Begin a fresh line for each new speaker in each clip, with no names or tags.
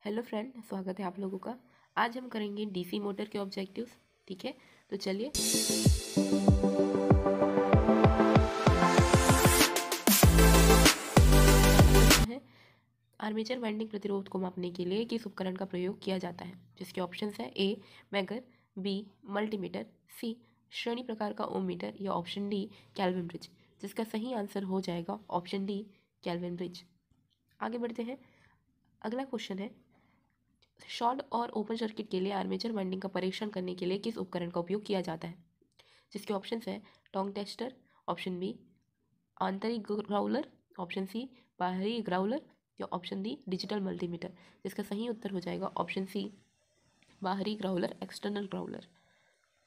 Hello friend, स्वागत है आप लोगों का। आज हम करेंगे डीसी मोटर के ऑब्जेक्टिव्स। ठीक है, तो चलिए है आर्मेचर वाइंडिंग प्रतिरोध को मापने के लिए किस उपकरण का प्रयोग किया जाता है, जिसके ऑप्शंस है ए मैगर, बी मल्टीमीटर, सी श्रेणी प्रकार का ओम मीटर या ऑप्शन डी कैल्विन ब्रिज। जिसका सही आंसर हो जाएगा ऑप्शन डी कैल्विन ब्रिज। आगे बढ़ते हैं। अगला क्वेश्चन है, शॉर्ट और ओपन सर्किट के लिए आर्मेचर वाइंडिंग का परीक्षण करने के लिए किस उपकरण का उपयोग किया जाता है, जिसके ऑप्शंस है टोंग टेस्टर, ऑप्शन बी आंतरिक ग्राउलर, ऑप्शन सी बाहरी ग्राउलर या ऑप्शन डी डिजिटल मल्टीमीटर। जिसका सही उत्तर हो जाएगा ऑप्शन सी बाहरी ग्राउलर, एक्सटर्नल ग्राउलर।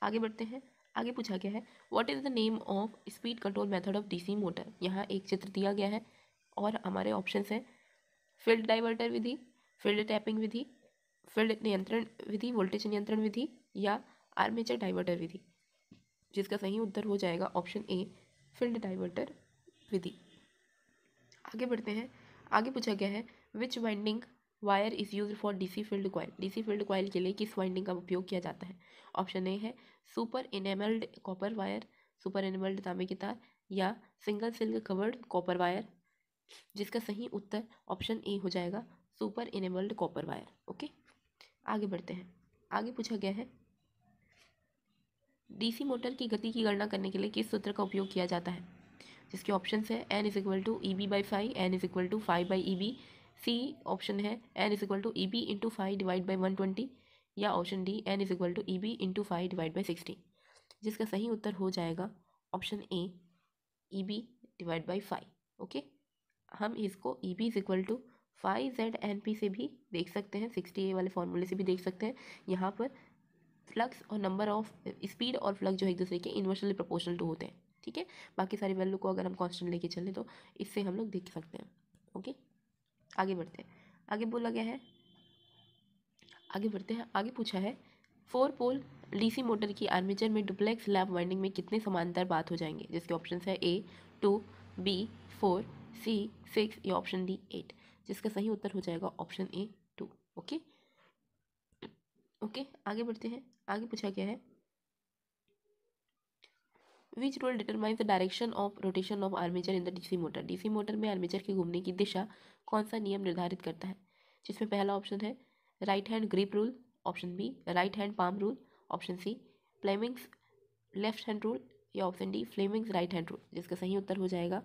आगे बढ़ते हैं। आगे पूछा गया है, what is the name of speed control method of DC motor. यहाँ एक चित्र दिया गया है और हमारे ऑप्शंस हैं फील्ड डाइवर्टर विधि, फील्ड टैपिंग विधि, फील्ड नियंत्रण विधि, वोल्टेज नियंत्रण विधि या आर्मेचर डाइवर्टर विधि। जिसका सही उत्तर हो जाएगा ऑप्शन ए फील्ड डाइवर्टर विधि। आगे बढ़ते हैं। आगे पूछा गया है, which winding wire is use for DC field coil. DC field coil के लिए किस वाइंडिंग का उपयोग किया जाता है। ऑप्शन ए है सुपर इनेमल्ड कॉपर वायर, सुपर इनेमल्ड तांबे की तार या single silk covered copper wire. जिसका सही उत्तर ऑप्शन ए हो जाएगा super enabled copper wire. Okay, आगे बढ़ते हैं। आगे पूछा गया है, डीसी मोटर की गति की गणना करने के लिए किस सूत्र का उपयोग किया जाता है, जिसके ऑप्शन है N is equal to E B by five, N is equal to five by E B, C option है N is equal to E B into five divide by 120 या option D N is equal to E B into five divide by 60। जिसका सही उत्तर हो जाएगा option A E B divide by five. Okay, हम इसको E B is equal to 5ZNP से भी देख सकते हैं, 60A वाले फॉर्मूले से भी देख सकते हैं। यहाँ पर फ्लक्स और नंबर ऑफ स्पीड और फ्लक्स जो है एक दूसरे के इन्वर्सली प्रोपोर्शनल टू होते हैं। ठीक है, बाकी सारी वैल्यू को अगर हम कांस्टेंट लेके चलें तो इससे हम लोग देख सकते हैं। ओके, आगे बढ़ते हैं। आगे बोला गया है, आगे बढ़ते हैं। आगे पूछा है, 4 पोल डीसी मोटर की आर्मेचर में डुप्लेक्स लैप वाइंडिंग में कितने समांतर बात हो जाएंगे, जिसके ऑप्शन है ए 2, बी 4, सी 6 या ऑप्शन डी 8। जिसका सही उत्तर हो जाएगा ऑप्शन ए 2। ओके ओके, आगे बढ़ते हैं। आगे पूछा गया है, which rule determines the direction of rotation of armature in the DC motor. DC motor में आर्मेचर के घूमने की दिशा कौन सा नियम निर्धारित करता है, जिसमें पहला ऑप्शन है right hand grip rule, option B right hand palm rule, option C Fleming's left hand rule या option D Fleming's right hand rule. जिसका सही उत्तर हो जाएगा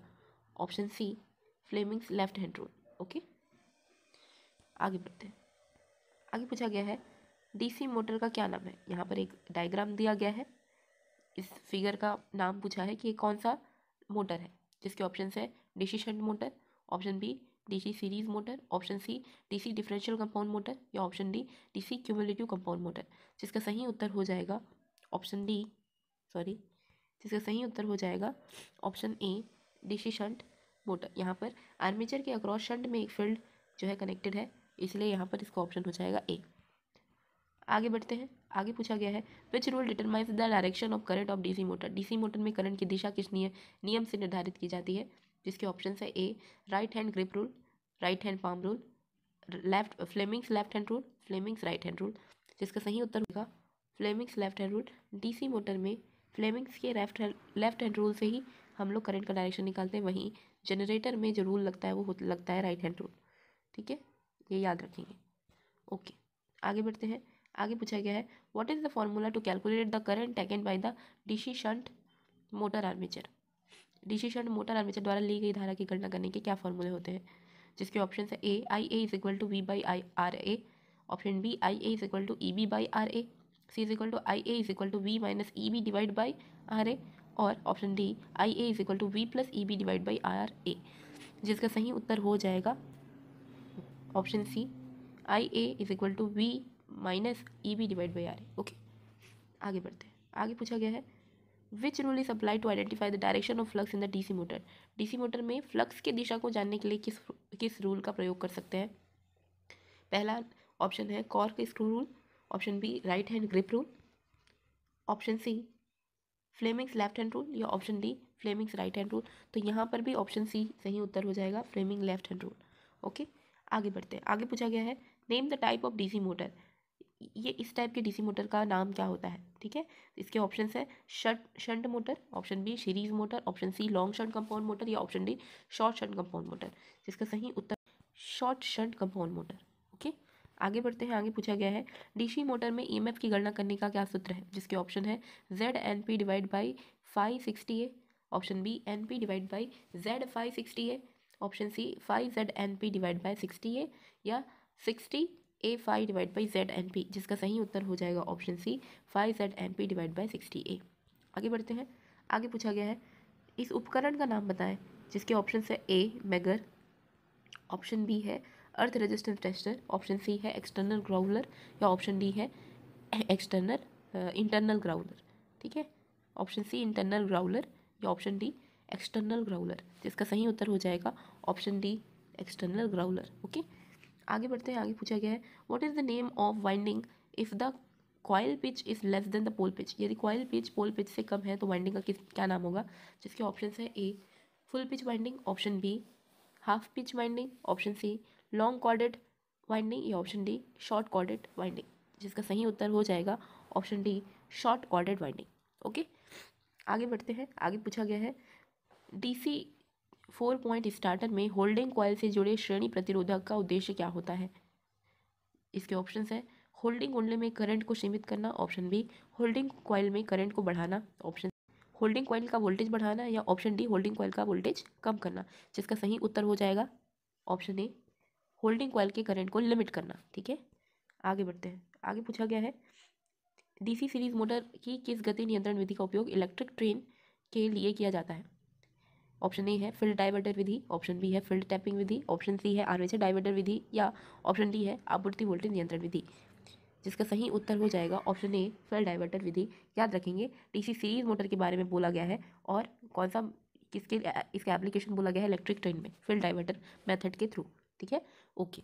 option C Fleming's left hand rule. Okay, आगे बढ़ते हैं। आगे पूछा गया है, डीसी मोटर का क्या नाम है। यहाँ पर एक डायग्राम दिया गया है, इस फिगर का नाम पूछा है कि ये कौन सा मोटर है, जिसके ऑप्शन है DC shunt motor, option B DC series motor, option C DC differential compound motor या option D DC cumulative compound motor. जिसका सही उत्तर हो जाएगा ऑप्शन डी जिसका सही उत्तर हो जाएगा ऑप्शन ए डीसी शंट मोटर। यहाँ पर आर्मेचर के अक्रॉस शंट में एक फील्ड जो है कनेक्टेड है, इसलिए यहाँ पर इसका ऑप्शन हो जाएगा ए। आगे बढ़ते हैं। आगे पूछा गया है, which rule determines the direction of current of DC motor. DC motor में करंट की दिशा किस नियम से निर्धारित की जाती है, जिसके ऑप्शन है A right hand grip rule, right hand palm rule, left Fleming's left hand rule, Fleming's right hand rule. जिसका सही उत्तर होगा Fleming's left hand rule. DC motor में फ्लेमिंग्स के लेफ्ट हैंड रूल से ही हम लोग करंट का डायरेक्शन निकालते हैं, वहीं जनरेटर में जो रूल लगता है वो लगता है राइट हैंड रूल। ठीक है, ये याद रखेंगे। ओके, आगे बढ़ते हैं। आगे पूछा गया है, what is the formula to calculate the current taken by the DC shunt motor armature. DC shunt motor armature द्वारा ली गई धारा की गणना करने के क्या फॉर्मूले होते हैं, जिसके ऑप्शन है A I A is equal to V by I R A, option B I A is equal to E B by R A, C is equal to I A is equal to V minus E B divide by R A और option D I A is equal to V plus E B divide by R A. जिसका सही उत्तर हो जाएगा option C I A is equal to V minus E B divide by R. Okay, आगे बढ़ते हैं। आगे पूछा गया है, which rule is apply to identify the direction of flux in the DC motor. DC motor में flux की दिशा को जानने के लिए किस रूल का प्रयोग कर सकते हैं। पहला ऑप्शन है cork screw rule, option B right hand grip rule, option C Fleming's left hand rule या option D Fleming's right hand rule. तो यहाँ पर भी ऑप्शन सी सही उत्तर हो जाएगा Fleming left hand rule. Okay, आगे बढ़ते हैं, आगे पूछा गया है name the type of DC motor. ये इस टाइप के डीसी मोटर का नाम क्या होता है, ठीक है। इसके ऑप्शंस है shunt motor, option B series motor, option C long shunt compound motor, या option D short shunt compound motor. जिसका सही उत्तर short shunt compound motor. Okay, आगे बढ़ते हैं, आगे पूछा गया है डीसी मोटर में ईएमएफ की गणना करने का क्या सूत्र है। जिसके ऑप्शन है Z N P divide by 560A, option B N P divide by Z 560A, option C 5ZNP divide by 60A, या 60A5 डिवाइड बाई ZNP। जिसका सही उत्तर हो जाएगा option C 5ZNP divide by 60A। आगे बढ़ते हैं, आगे पूछा गया है इस उपकरण का नाम बताएं। जिसके ऑप्शन है ए मैगर, ऑप्शन बी है earth resistance tester, option C है एक्सटर्नल ग्राउलर, या ऑप्शन डी है इंटरनल ग्राउलर। ठीक है, ऑप्शन सी इंटरनल ग्राउलर, या ऑप्शन डी एक्सटर्नल ग्राउलर। जिसका सही उत्तर हो जाएगा option D external growler. Okay, आगे बढ़ते हैं, आगे पूछा गया है what is the name of winding if the coil pitch is less than the pole pitch. यदि कॉइल पिच पोल पिच से कम है तो वाइंडिंग का क्या नाम होगा। जिसके ऑप्शन है A full pitch winding, option B half pitch winding, option C long chorded winding, या option D short chorded winding. जिसका सही उत्तर हो जाएगा option D short chorded winding. Okay, आगे बढ़ते हैं, आगे पूछा गया है डीसी 4 पॉइंट स्टार्टर में होल्डिंग कॉइल से जुड़े श्रेणी प्रतिरोधक का उद्देश्य क्या होता है। इसके ऑप्शंस है होल्डिंग कुंडली में करंट को सीमित करना, ऑप्शन बी होल्डिंग कॉइल में करंट को बढ़ाना, ऑप्शन होल्डिंग कॉइल का वोल्टेज बढ़ाना, या ऑप्शन डी होल्डिंग कॉइल का वोल्टेज कम करना। जिसका सही उत्तर हो जाएगा ऑप्शन ए होल्डिंग कॉइल के करंट को लिमिट करना। ठीक है, आगे बढ़ते हैं, आगे पूछा गया है डीसी सीरीज मोटर की किस गति नियंत्रण विधि का उपयोग इलेक्ट्रिक ट्रेन के लिए किया जाता है। ऑप्शन ए है फील्ड डाइवर्टर विधि, ऑप्शन बी है फील्ड टैपिंग विधि, ऑप्शन सी है आर्मेचर डाइवर्टर विधि, या ऑप्शन डी है आपूर्ति वोल्टेज नियंत्रण विधि। जिसका सही उत्तर हो जाएगा ऑप्शन ए फील्ड डाइवर्टर विधि। याद रखेंगे डीसी सीरीज मोटर के बारे में बोला गया है और कौन सा किसके इसका एप्लीकेशन बोला गया है इलेक्ट्रिक ट्रेन में फील्ड डाइवर्टर मेथड के थ्रू। ठीक है, ओके,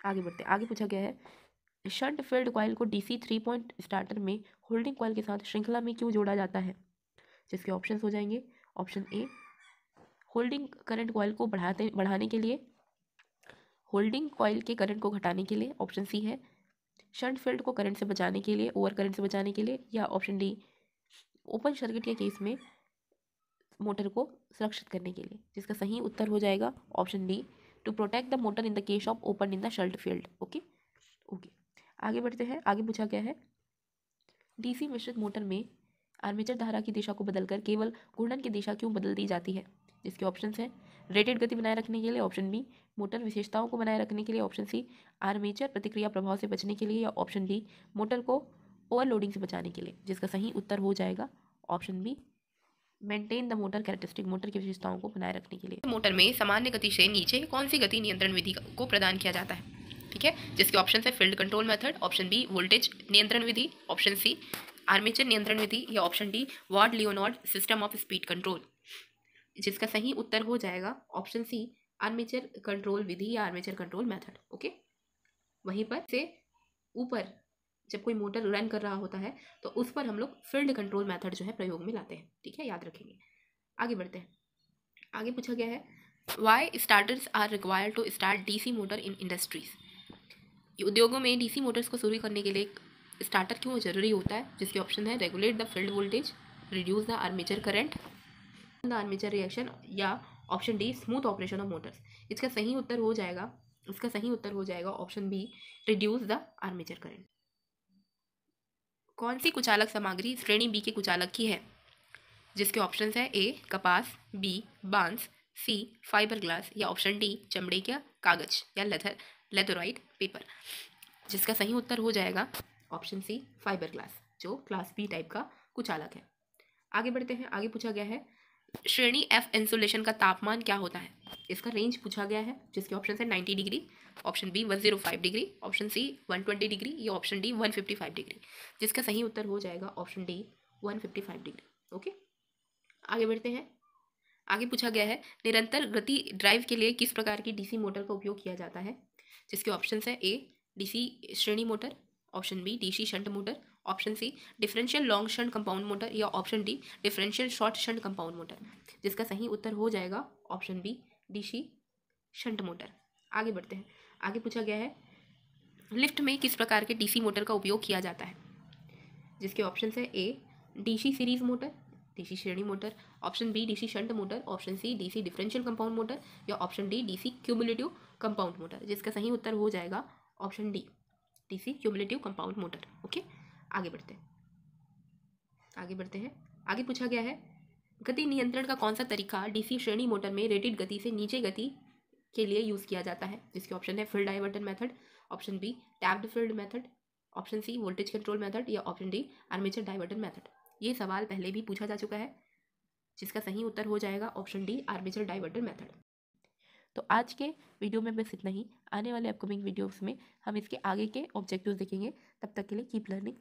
आगे बढ़ते हैं, आगे पूछा गया है शंट फील्ड कॉइल को डीसी 3 पॉइंट स्टार्टर में होल्डिंग कॉइल के साथ श्रृंखला में क्यों जोड़ा जाता है। जिसके ऑप्शंस हो जाएंगे option A holding current coil को बढ़ाने के लिए, होल्डिंग कॉइल के करंट को घटाने के लिए, ऑप्शन सी है शंट फील्ड को करंट से बचाने के लिए, ओवर करंट से बचाने के लिए, या ऑप्शन डी ओपन सर्किट के केस में मोटर को सुरक्षित करने के लिए। जिसका सही उत्तर हो जाएगा option D to protect the motor in the case of open in the shunt field. Okay okay, आगे बढ़ते हैं, आगे पूछा गया है डीसी मिश्रित मोटर में आर्मेचर धारा की दिशा को बदलकर केवल घूर्णन की दिशा क्यों बदल दी जाती है। जिसके ऑप्शन है रेटेड गति बनाए रखने के लिए, ऑप्शन बी मोटर विशेषताओं को बनाए रखने के लिए, ऑप्शन सी आर्मेचर प्रतिक्रिया प्रभाव से बचने के लिए, या ऑप्शन डी मोटर को ओवरलोडिंग से बचाने के लिए। जिसका सही उत्तर हो जाएगा option be maintain the motor characteristic, motor की विशेषताओं को बनाए रखने के लिए। मोटर में सामान्य गति से नीचे कौन सी गति नियंत्रण विधि को प्रदान किया जाता है। ठीक है, जिसके ऑप्शन है field control method, option B voltage नियंत्रण विधि, ऑप्शन सी आर्मेचर नियंत्रण विधि, या option D Ward Leonard system of speed control. जिसका सही उत्तर हो जाएगा ऑप्शन सी आर्मेचर कंट्रोल विधि या आर्मेचर कंट्रोल मेथड। ओके, वहीं पर से ऊपर जब कोई मोटर रन कर रहा होता है तो उस पर हम लोग फील्ड कंट्रोल मेथड जो है प्रयोग में लाते हैं। ठीक है, याद रखेंगे, आगे बढ़ते हैं, आगे पूछा गया है why starters are required to start DC motor in industries. उद्योगों में डीसी मोटर्स को शुरू करने के लिए स्टार्टर क्यों जरूरी होता है। जिसके ऑप्शन है regulate the field voltage, reduce the armature current, the armature reaction, या option D smooth operation of motors. इसका सही उत्तर हो जाएगा option B reduce the armature current. कौन सी कुचालक सामग्री श्रेणी बी के कुचालक की है। जिसके ऑप्शंस है ए कपास, बी बांस, सी फाइबर ग्लास, या ऑप्शन डी चमड़े का कागज या लेथोराइट पेपर। जिसका सही उत्तर हो जाएगा ऑप्शन सी फाइबर ग्लास, जो क्लास बी टाइप का कुचालक है। आगे बढ़ते हैं, आगे पूछा गया है श्रेणी एफ इंसुलेशन का तापमान क्या होता है। इसका रेंज पूछा गया है। जिसके ऑप्शन है 90 degree, option B 105 degree, option C 120 degree, या ऑप्शन डी 155 डिग्री। जिसका सही उत्तर हो जाएगा ऑप्शन डी 155 डिग्री। ओके, आगे बढ़ते हैं, आगे पूछा गया है निरंतर गति ड्राइव के लिए किस प्रकार की डीसी मोटर का उपयोग किया जाता है। जिसके ऑप्शन है ए डीसी श्रेणी motor, option B DC shunt motor, option C differential long shunt compound motor, या option D differential short shunt compound motor. जिसका सही उत्तर हो जाएगा option B DC shunt motor. आगे बढ़ते हैं, आगे पूछा गया है लिफ्ट में किस प्रकार के डीसी मोटर का उपयोग किया जाता है, जिसके ऑप्शन है A DC series motor, DC श्रेणी motor, option B DC shunt motor, option C DC differential compound motor, या option D DC cumulative compound motor. जिसका सही उत्तर हो जाएगा option D DC cumulative compound motor. Okay, आगे बढ़ते हैं। आगे पूछा गया है गति नियंत्रण का कौन सा तरीका डीसी श्रेणी मोटर में रेटेड गति से नीचे गति के लिए यूज किया जाता है, जिसके ऑप्शन है field diverter method, option B tapped field method, option C voltage control method, या option D armature diverter method. ये सवाल पहले भी पूछा जा चुका है, जिसका सही उत्तर हो जाएगा option D armature diverter method. तो आज के वीडियो में बस इतना ही। आने वाले अपकमिंग वीडियोस में हम इसके आगे के ऑब्जेक्टिव्स देखेंगे। तब तक के लिए कीप लर्निंग।